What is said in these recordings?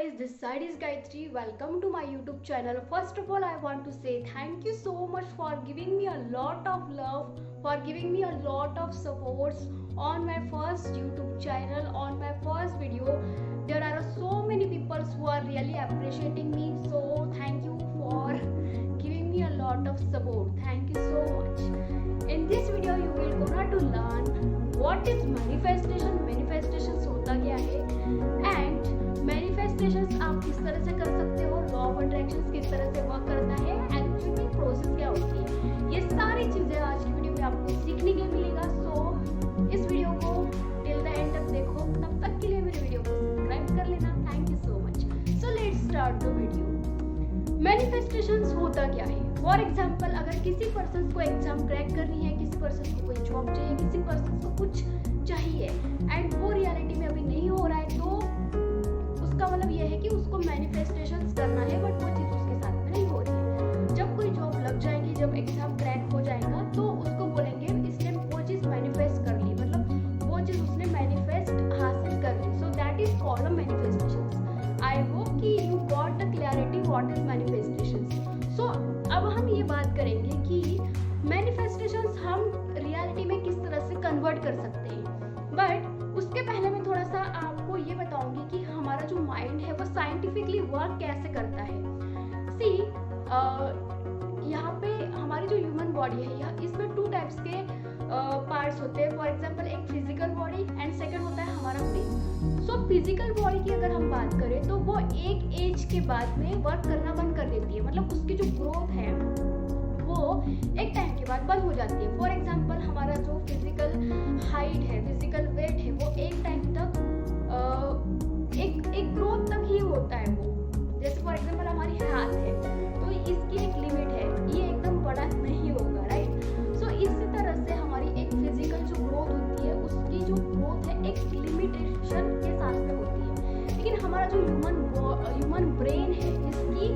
guys, this side is Gayatri. Welcome to my YouTube channel. First of all, I want to say thank you so much for giving me a lot of love, for giving me a lot of supports on my first YouTube channel, on my first video. There are so many people who are really appreciating me. So thank you for giving me a lot of support. Thank you so much. In this video, you will gonna to learn what is manifestation. Manifestations होता क्या है and manifestations आप किस तरह से कर सकते हो, लॉ ऑफ अट्रैक्शन किस तरह से वर्क करता है, एक्चुअली प्रोसेस क्या होती है, ये सारी चीजें आज की वीडियो में आपको सीखने के लिए मिलेगा। सो इस वीडियो को टिल द एंड तक देखो, तब तक के लिए मेरे वीडियो को सब्सक्राइब कर लेना। Thank you so much. So let's start the video. Manifestations होता क्या है? फॉर एग्जाम्पल, अगर किसी पर्सन को एग्जाम क्रैक करनी है, किसी पर्सन को कोई जॉब चाहिए, किसी पर्सन को कुछ चाहिए एंड वो रियलिटी में अभी नहीं हो रहा है, तो उसका मतलब यह है कि उसको मैनिफेस्टेशंस करना है, बट वो चीज़ उसके साथ में नहीं हो रही है। जब कोई जॉब लग जाएगी, जब एग्जाम क्रैक हो जाएगा, तो उसको बोलेंगे इसने वो चीज़ मैनिफेस्ट कर ली, मतलब वो चीज़ उसने मैनिफेस्ट हासिल कर ली। So that is called manifestations. I hope कि you got the clarity what is manifestations. So अब हम ये बात करेंगे कि मैनिफेस्टेशंस हम रियलिटी में किस तरह से कन्वर्ट कर सकते हैं, बट उसके पहले मैं थोड़ा सा आपको ये बताऊंगी कि हमारा जो माइंड है वो साइंटिफिकली वर्क कैसे करता है। सी यहाँ पे हमारी जो ह्यूमन बॉडी है, इसमें टू टाइप्स के पार्ट्स होते हैं। फॉर एग्जांपल, एक फिजिकल बॉडी एंड सेकंड होता है हमारा ब्रेन। सो फिजिकल बॉडी की अगर हम बात करें तो वो एक एज के बाद में वर्क करना बंद कर देती है, मतलब उसकी जो ग्रोथ है वो एक टाइम के बाद बंद हो जाती है। फॉर एग्जांपल, हमारा जो फिजिकल हाइट है, फिजिकल वेट है, वो एक टाइम तक एक ग्रोथ तक ही होता है वो। जैसे फॉर एग्जांपल हमारी हाथ है, तो इसकी एक लिमिट है, ये एकदम बड़ा नहीं होगा, राइट। सो इसी तरह से हमारी एक फिजिकल जो ग्रोथ होती है, उसकी जो ग्रोथ है एक लिमिटेशन के साथ में होती है। लेकिन हमारा जो ह्यूमन ब्रेन है, इसकी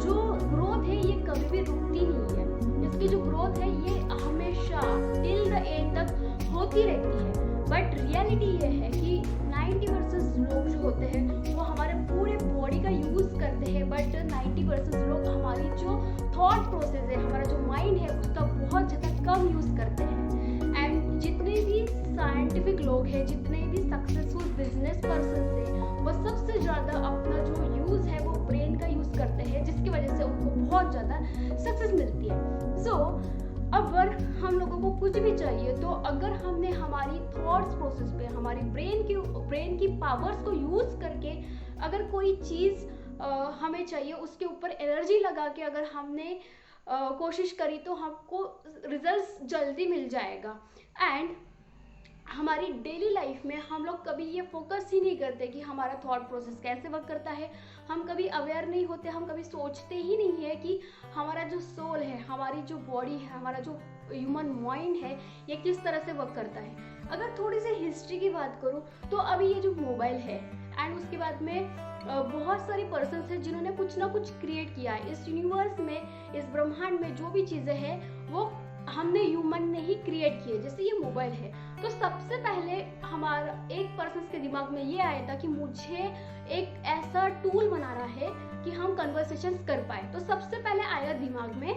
जो ग्रोथ है ये कभी भी रुकती नहीं है। इसकी जो ग्रोथ है ये हमेशा टिल द एंड तक होती रहती है। बट रियलिटी ये है कि 90% लोग जो होते हैं वो हमारे पूरे बॉडी का यूज करते हैं, बट 90% लोग हमारी जो थॉट प्रोसेस है, हमारा जो माइंड है, उसका बहुत ज़्यादा कम यूज करते हैं। एंड जितने भी साइंटिफिक लोग हैं, जितने भी सक्सेसफुल बिजनेस पर्सन हैं, वो सबसे ज़्यादा अपना जो यूज़ है वो ब्रेन का यूज़ करते हैं, जिसकी वजह से उनको बहुत ज़्यादा सक्सेस मिलती है। सो अगर हम लोगों को कुछ भी चाहिए, तो अगर हमने हमारी थॉट्स प्रोसेस पे, हमारी ब्रेन की पावर्स को यूज़ करके अगर कोई चीज़ हमें चाहिए, उसके ऊपर एनर्जी लगा के अगर हमने कोशिश करी, तो हमको रिजल्ट्स जल्दी मिल जाएगा। एंड हमारी डेली लाइफ में हम लोग कभी ये फोकस ही नहीं करते कि हमारा थॉट प्रोसेस कैसे वर्क करता है। हम कभी अवेयर नहीं होते, हम कभी सोचते ही नहीं है कि हमारा जो सोल है, हमारी जो बॉडी है, हमारा जो ह्यूमन माइंड है, ये किस तरह से वर्क करता है। अगर थोड़ी सी हिस्ट्री की बात करूँ, तो अभी ये जो मोबाइल है एंड उसके बाद में बहुत सारे पर्सन्स हैं जिन्होंने कुछ ना कुछ क्रिएट किया है इस यूनिवर्स में, इस ब्रह्मांड में। जो भी चीज़ें हैं वो हमने ह्यूमन ने ही क्रिएट किए। जैसे ये मोबाइल है, तो सबसे पहले हमारा एक पर्सन के दिमाग में ये आया था कि मुझे एक ऐसा टूल बनाना है कि हम कन्वर्सेशंस कर पाए। तो सबसे पहले आया दिमाग में,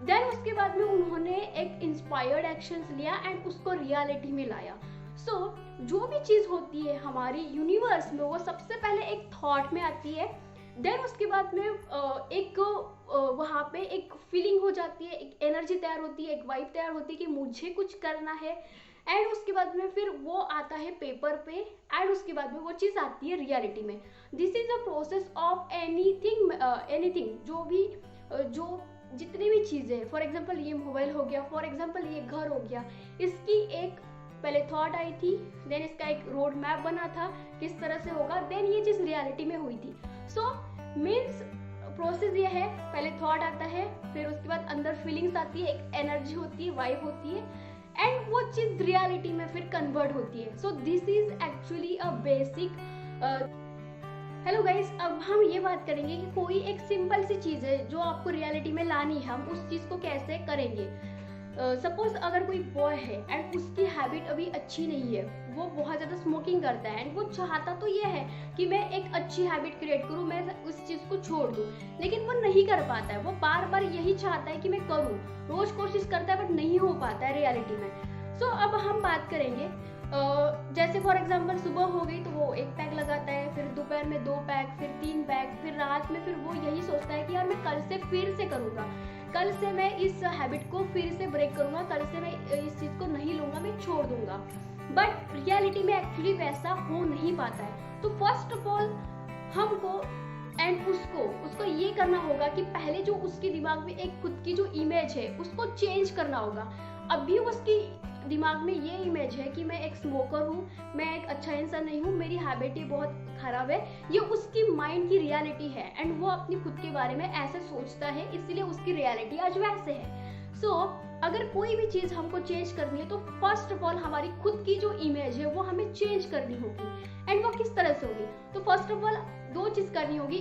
देन उसके बाद में उन्होंने एक इंस्पायर्ड एक्शंस लिया एंड उसको रियलिटी में लाया। सो जो भी चीज़ होती है हमारी यूनिवर्स में, वो सबसे पहले एक थॉट में आती है, देन उसके बाद में एक वहाँ पे एक फीलिंग हो जाती है, एक एनर्जी तैयार होती है, एक वाइब तैयार होती है कि मुझे कुछ करना है। एंड उसके बाद में फिर वो आता है पेपर पे, एंड उसके बाद में वो चीज़ आती है रियलिटी में। This is a process of anything जो जितनी भी चीज़ें हैं। फॉर एग्जाम्पल ये मोबाइल हो गया, फॉर एग्जाम्पल ये घर हो गया, इसकी एक पहले थॉट आई थी, देन इसका एक रोड मैप बना था किस तरह से होगा, देन ये चीज़ रियलिटी में हुई थी। सो मीन्स प्रोसेस ये है, पहले थॉट आता है, फिर उसके बाद अंदर फीलिंग्स आती है, एक एनर्जी होती है, वाइब होती है, एंड वो चीज़ रियलिटी में फिर कन्वर्ट होती है। So this is actually a basic. Hello guys, अब हम ये बात करेंगे कि कोई एक सिंपल सी चीज़ है जो आपको रियलिटी में लानी है, हम उस चीज़ को कैसे करेंगे। सपोज अगर कोई बॉय है एंड उसकी हैबिट अभी अच्छी नहीं है, वो बहुत ज़्यादा स्मोकिंग करता है एंड वो चाहता तो ये है कि मैं एक अच्छी हैबिट क्रिएट करूँ, मैं उस चीज़ को छोड़ दूँ, लेकिन वो नहीं कर पाता है। वो बार बार यही चाहता है कि मैं करूँ, रोज कोशिश करता है बट नहीं हो पाता है रियलिटी में। सो अब हम बात करेंगे जैसे फॉर एग्जांपल सुबह हो गई तो वो 1 पैक लगाता है, फिर दोपहर में 2 पैक, फिर 3 पैक, फिर रात में फिर वो यही सोचता है कि यार मैं कल से फिर से करूँगा, कल से मैं इस हैबिट को फिर से ब्रेक करूँगा, कल से मैं इस चीज़ को नहीं लूँगा, मैं छोड़ दूँगा। बट रियलिटी में एक्चुअली वैसा हो नहीं पाता है। तो फर्स्ट ऑफ ऑल हमको एंड उसको ये करना होगा कि पहले जो उसके दिमाग में एक खुद की जो इमेज है उसको चेंज करना होगा। अभी उसकी दिमाग में ये इमेज है कि मैं एक स्मोकर हूँ, मैं एक अच्छा इंसान नहीं हूँ, मेरी हैबिट ही बहुत खराब है, ये उसकी माइंड की रियलिटी है एंड वो अपनी खुद के बारे में ऐसे सोचता है, इसलिए उसकी रियलिटी आज वैसे है। अगर कोई भी चीज़ हमको चेंज करनी है तो फर्स्ट ऑफ ऑल हमारी खुद की जो इमेज है वो हमें चेंज करनी होगी। एंड वो किस तरह से होगी? तो फर्स्ट ऑफ ऑल 2 चीज़ करनी होगी।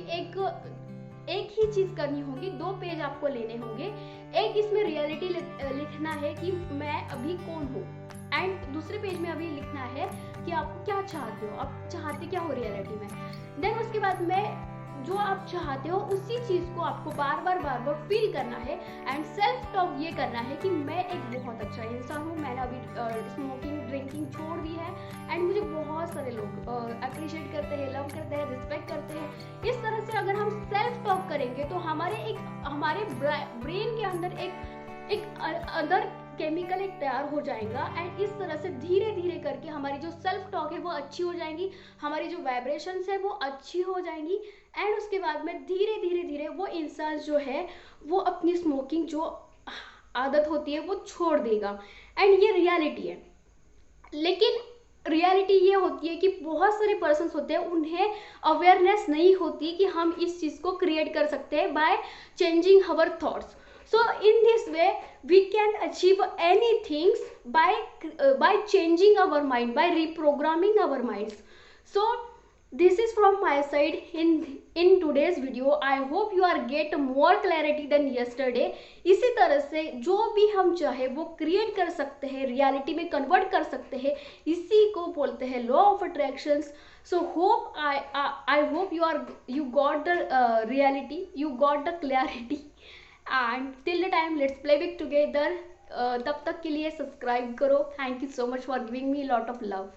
एक ही चीज़ करनी होगी, 2 पेज आपको लेने होंगे। एक इसमें रियलिटी लिखना है कि मैं अभी कौन हूँ, एंड दूसरे पेज में अभी लिखना है कि आप क्या चाहते हो, आप चाहते क्या हो रियलिटी में। देन उसके बाद में जो आप चाहते हो उसी चीज़ को आपको बार बार फील करना है एंड सेल्फ टॉक ये करना है कि मैं एक बहुत अच्छा इंसान हूँ, मैंने अभी स्मोकिंग ड्रिंकिंग छोड़ दी है एंड मुझे बहुत सारे लोग अप्रिशिएट करते हैं, लव करते हैं, रिस्पेक्ट करते हैं। इस तरह से अगर हम सेल्फ टॉक करेंगे तो हमारे ब्रेन के अंदर एक अदर केमिकल एक तैयार हो जाएगा एंड इस तरह से धीरे धीरे करके हमारी जो सेल्फ टॉक है वो अच्छी हो जाएंगी, हमारी जो वाइब्रेशंस है वो अच्छी हो जाएंगी एंड उसके बाद में धीरे धीरे वो इंसान जो है वो अपनी स्मोकिंग जो आदत होती है वो छोड़ देगा। एंड ये रियलिटी है। लेकिन रियलिटी ये होती है कि बहुत सारे पर्सन्स होते हैं, उन्हें अवेयरनेस नहीं होती कि हम इस चीज़ को क्रिएट कर सकते हैं by changing our thoughts. So in this way we can achieve anything by changing our mind, by reprogramming our minds. So this is from my side in today's video. I hope you are get more clarity than yesterday. इसी तरह से जो भी हम चाहे वो create कर सकते हैं, रियलिटी में कन्वर्ट कर सकते हैं, इसी को बोलते हैं law of attractions. So hope I hope you got the reality, you got the clarity. And till the time let's play big together. तब तक के लिए सब्सक्राइब करो. Thank you so much for giving me lot of love.